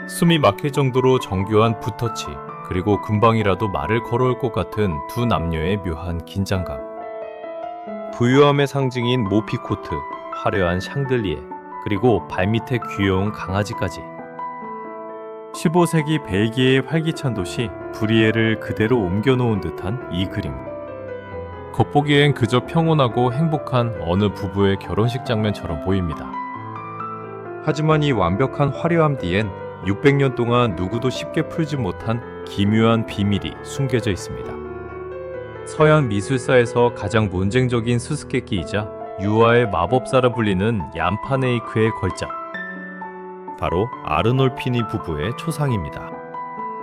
숨이 막힐 정도로 정교한 붓터치, 그리고 금방이라도 말을 걸어올 것 같은 두 남녀의 묘한 긴장감. 부유함의 상징인 모피코트, 화려한 샹들리에, 그리고 발밑에 귀여운 강아지까지. 15세기 벨기에의 활기찬 도시 브리에를 그대로 옮겨놓은 듯한 이 그림. 겉보기엔 그저 평온하고 행복한 어느 부부의 결혼식 장면처럼 보입니다. 하지만 이 완벽한 화려함 뒤엔 600년 동안 누구도 쉽게 풀지 못한 기묘한 비밀이 숨겨져 있습니다. 서양 미술사에서 가장 논쟁적인 수수께끼이자 유화의 마법사라 불리는 얀파네이크의 걸작. 바로 아르놀피니 부부의 초상입니다.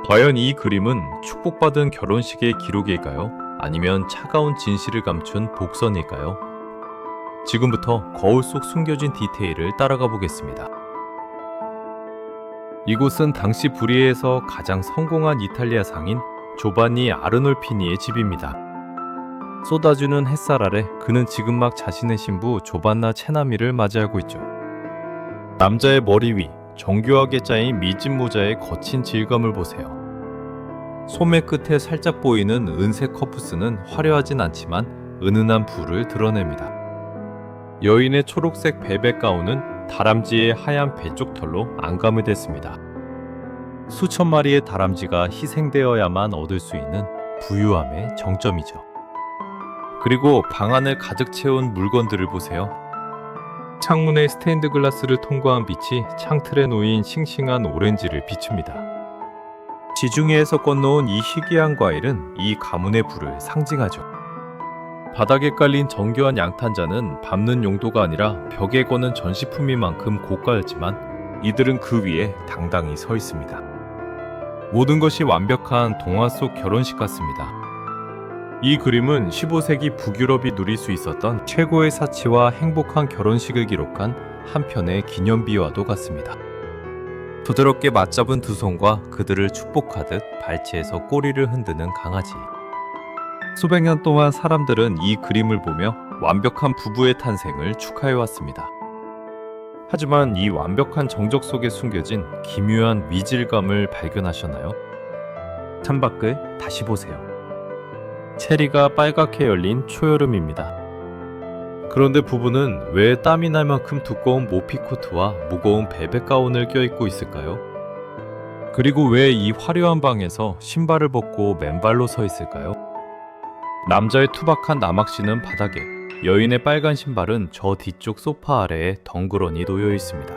과연 이 그림은 축복받은 결혼식의 기록일까요? 아니면 차가운 진실을 감춘 복선일까요? 지금부터 거울 속 숨겨진 디테일을 따라가 보겠습니다. 이곳은 당시 브리에에서 가장 성공한 이탈리아 상인 조반니 아르놀피니의 집입니다. 쏟아주는 햇살 아래 그는 지금 막 자신의 신부 조반나 체나미를 맞이하고 있죠. 남자의 머리 위 정교하게 짜인 밀짚 모자의 거친 질감을 보세요. 소매 끝에 살짝 보이는 은색 커프스는 화려하진 않지만 은은한 부를 드러냅니다. 여인의 초록색 벨벳 가운은 다람쥐의 하얀 배쪽 털로 안감이 됐습니다. 수천 마리의 다람쥐가 희생되어야만 얻을 수 있는 부유함의 정점이죠. 그리고 방 안을 가득 채운 물건들을 보세요. 창문의 스테인드 글라스를 통과한 빛이 창틀에 놓인 싱싱한 오렌지를 비춥니다. 지중해에서 건너온 이 희귀한 과일은 이 가문의 부를 상징하죠. 바닥에 깔린 정교한 양탄자는 밟는 용도가 아니라 벽에 거는 전시품인 만큼 고가였지만 이들은 그 위에 당당히 서 있습니다. 모든 것이 완벽한 동화 속 결혼식 같습니다. 이 그림은 15세기 북유럽이 누릴 수 있었던 최고의 사치와 행복한 결혼식을 기록한 한 편의 기념비와도 같습니다. 부드럽게 맞잡은 두 손과 그들을 축복하듯 발치에서 꼬리를 흔드는 강아지. 수백 년 동안 사람들은 이 그림을 보며 완벽한 부부의 탄생을 축하해왔습니다. 하지만 이 완벽한 정적 속에 숨겨진 기묘한 미질감을 발견하셨나요? 창밖을 다시 보세요. 체리가 빨갛게 열린 초여름입니다. 그런데 부부는 왜 땀이 날 만큼 두꺼운 모피코트와 무거운 벨벳 가운을 껴입고 있을까요? 그리고 왜 이 화려한 방에서 신발을 벗고 맨발로 서 있을까요? 남자의 투박한 남학신은 바닥에, 여인의 빨간 신발은 저 뒤쪽 소파 아래에 덩그러니 놓여 있습니다.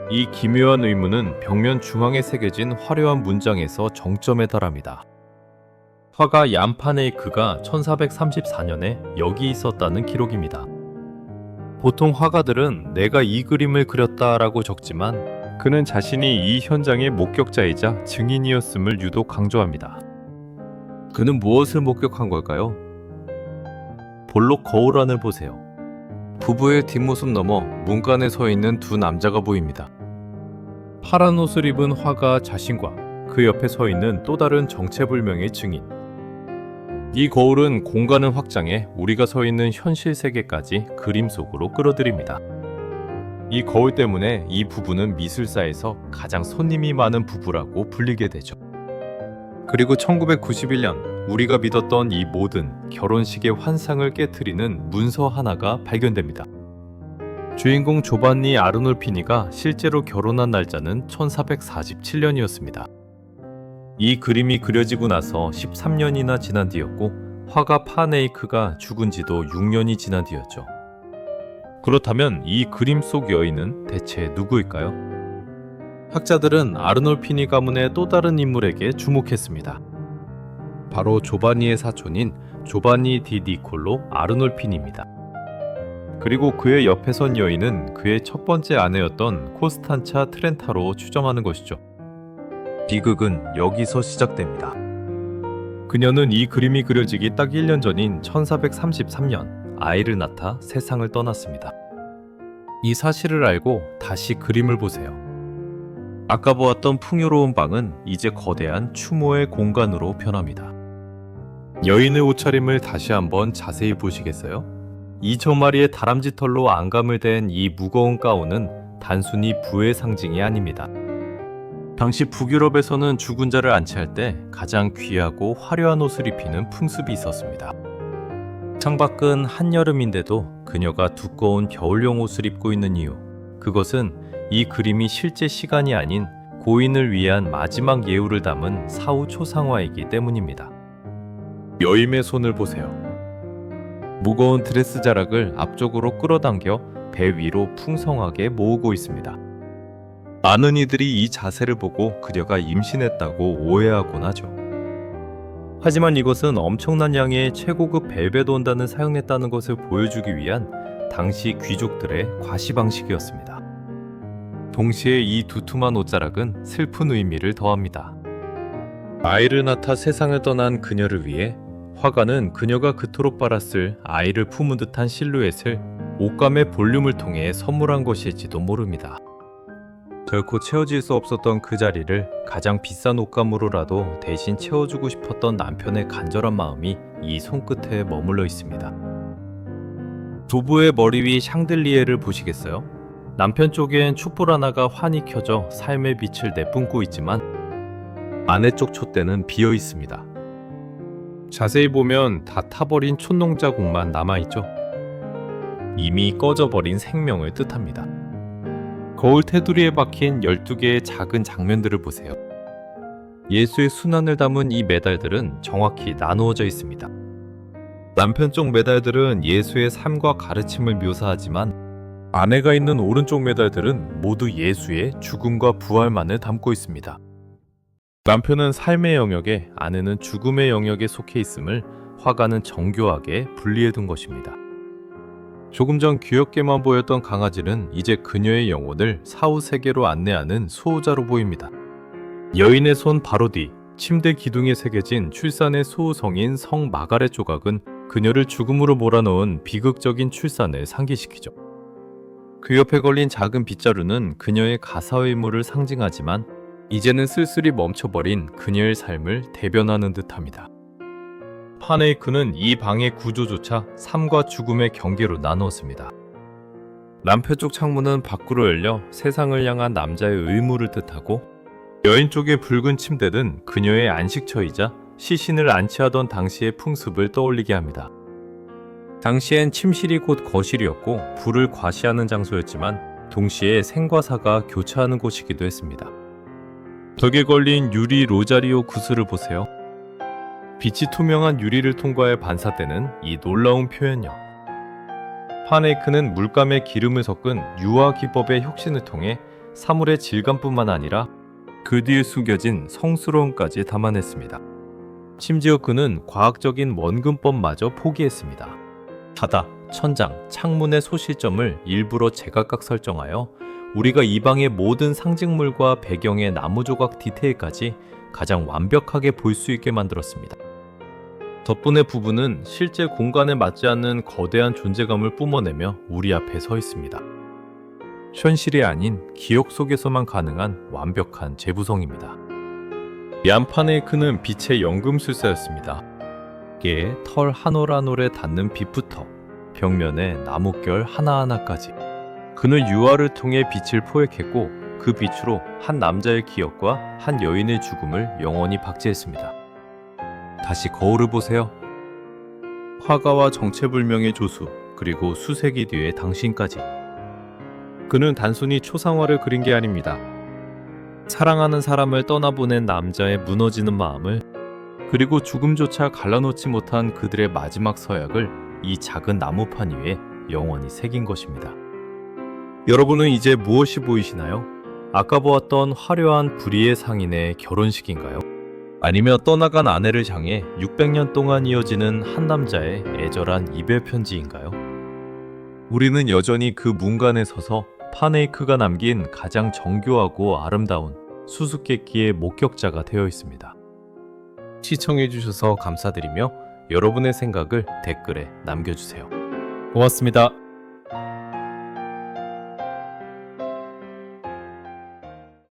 이 기묘한 의문은 벽면 중앙에 새겨진 화려한 문장에서 정점에 달합니다. 화가 얀파네이크가 1434년에 여기 있었다는 기록입니다. 보통 화가들은 내가 이 그림을 그렸다라고 적지만 그는 자신이 이 현장의 목격자이자 증인이었음을 유독 강조합니다. 그는 무엇을 목격한 걸까요? 볼록 거울 안을 보세요. 부부의 뒷모습 너머 문간에 서 있는 두 남자가 보입니다. 파란 옷을 입은 화가 자신과 그 옆에 서 있는 또 다른 정체불명의 증인. 이 거울은 공간을 확장해 우리가 서 있는 현실 세계까지 그림 속으로 끌어들입니다. 이 거울 때문에 이 부부는 미술사에서 가장 손님이 많은 부부라고 불리게 되죠. 그리고 1991년 우리가 믿었던 이 모든 결혼식의 환상을 깨트리는 문서 하나가 발견됩니다. 주인공 조반니 아르놀피니가 실제로 결혼한 날짜는 1447년이었습니다. 이 그림이 그려지고 나서 13년이나 지난 뒤였고 화가 파네이크가 죽은 지도 6년이 지난 뒤였죠. 그렇다면 이 그림 속 여인은 대체 누구일까요? 학자들은 아르놀피니 가문의 또 다른 인물에게 주목했습니다. 바로 조반니의 사촌인 조반니 디 니콜로 아르놀피니입니다. 그리고 그의 옆에 선 여인은 그의 첫 번째 아내였던 코스탄차 트렌타로 추정하는 것이죠. 비극은 여기서 시작됩니다. 그녀는 이 그림이 그려지기 딱 1년 전인 1433년 아이를 낳아 세상을 떠났습니다. 이 사실을 알고 다시 그림을 보세요. 아까 보았던 풍요로운 방은 이제 거대한 추모의 공간으로 변합니다. 여인의 옷차림을 다시 한번 자세히 보시겠어요? 2,000마리의 다람쥐 털로 안감을 댄 이 무거운 가운은 단순히 부의 상징이 아닙니다. 당시 북유럽에서는 죽은 자를 안치할 때 가장 귀하고 화려한 옷을 입히는 풍습이 있었습니다. 창밖은 한여름인데도 그녀가 두꺼운 겨울용 옷을 입고 있는 이유, 그것은 이 그림이 실제 시간이 아닌 고인을 위한 마지막 예우를 담은 사후 초상화이기 때문입니다. 여임의 손을 보세요. 무거운 드레스 자락을 앞쪽으로 끌어당겨 배 위로 풍성하게 모으고 있습니다. 많은 이들이 이 자세를 보고 그녀가 임신했다고 오해하곤 하죠. 하지만 이것은 엄청난 양의 최고급 벨벳 원단을 사용했다는 것을 보여주기 위한 당시 귀족들의 과시 방식이었습니다. 동시에 이 두툼한 옷자락은 슬픈 의미를 더합니다. 아이를 낳아 세상을 떠난 그녀를 위해 화가는 그녀가 그토록 바랐을 아이를 품은 듯한 실루엣을 옷감의 볼륨을 통해 선물한 것일지도 모릅니다. 결코 채워질 수 없었던 그 자리를 가장 비싼 옷감으로라도 대신 채워주고 싶었던 남편의 간절한 마음이 이 손끝에 머물러 있습니다. 부부의 머리 위 샹들리에를 보시겠어요? 남편 쪽엔 촛불 하나가 환히 켜져 삶의 빛을 내뿜고 있지만 아내 쪽 촛대는 비어 있습니다. 자세히 보면 다 타버린 촛농자국만 남아있죠. 이미 꺼져버린 생명을 뜻합니다. 거울 테두리에 박힌 12개의 작은 장면들을 보세요. 예수의 순환을 담은 이 메달들은 정확히 나누어져 있습니다. 남편 쪽 메달들은 예수의 삶과 가르침을 묘사하지만 아내가 있는 오른쪽 메달들은 모두 예수의 죽음과 부활만을 담고 있습니다. 남편은 삶의 영역에, 아내는 죽음의 영역에 속해 있음을 화가는 정교하게 분리해 둔 것입니다. 조금 전 귀엽게만 보였던 강아지는 이제 그녀의 영혼을 사후 세계로 안내하는 수호자로 보입니다. 여인의 손 바로 뒤 침대 기둥에 새겨진 출산의 수호성인 성 마가렛 조각은 그녀를 죽음으로 몰아넣은 비극적인 출산을 상기시키죠. 그 옆에 걸린 작은 빗자루는 그녀의 가사 의무를 상징하지만 이제는 쓸쓸히 멈춰버린 그녀의 삶을 대변하는 듯합니다. 파네이크는 이 방의 구조조차 삶과 죽음의 경계로 나누었습니다. 남편 쪽 창문은 밖으로 열려 세상을 향한 남자의 의무를 뜻하고, 여인 쪽의 붉은 침대는 그녀의 안식처이자 시신을 안치하던 당시의 풍습을 떠올리게 합니다. 당시엔 침실이 곧 거실이었고 불을 과시하는 장소였지만 동시에 생과 사가 교차하는 곳이기도 했습니다. 벽에 걸린 유리 로자리오 구슬을 보세요. 빛이 투명한 유리를 통과해 반사되는 이 놀라운 표현력. 파네이크는 물감에 기름을 섞은 유화 기법의 혁신을 통해 사물의 질감뿐만 아니라 그 뒤에 숨겨진 성스러움까지 담아냈습니다. 심지어 그는 과학적인 원근법마저 포기했습니다. 바닥, 천장, 창문의 소실점을 일부러 제각각 설정하여 우리가 이 방의 모든 상징물과 배경의 나무 조각 디테일까지 가장 완벽하게 볼 수 있게 만들었습니다. 덕분에 부부는 실제 공간에 맞지 않는 거대한 존재감을 뿜어내며 우리 앞에 서 있습니다. 현실이 아닌 기억 속에서만 가능한 완벽한 재구성입니다. 얀 파네이크는 빛의 연금술사였습니다. 깨에 털 한 올 한 올에 닿는 빛부터 벽면에 나뭇결 하나하나까지 그는 유화를 통해 빛을 포획했고 그 빛으로 한 남자의 기억과 한 여인의 죽음을 영원히 박제했습니다. 다시 거울을 보세요. 화가와 정체불명의 조수, 그리고 수세기 뒤의 당신까지. 그는 단순히 초상화를 그린 게 아닙니다. 사랑하는 사람을 떠나보낸 남자의 무너지는 마음을, 그리고 죽음조차 갈라놓지 못한 그들의 마지막 서약을 이 작은 나무판 위에 영원히 새긴 것입니다. 여러분은 이제 무엇이 보이시나요? 아까 보았던 화려한 불의의 상인의 결혼식인가요? 아니면 떠나간 아내를 향해 600년 동안 이어지는 한 남자의 애절한 이별 편지인가요? 우리는 여전히 그 문간에 서서 파네이크가 남긴 가장 정교하고 아름다운 수수께끼의 목격자가 되어 있습니다. 시청해주셔서 감사드리며 여러분의 생각을 댓글에 남겨주세요. 고맙습니다.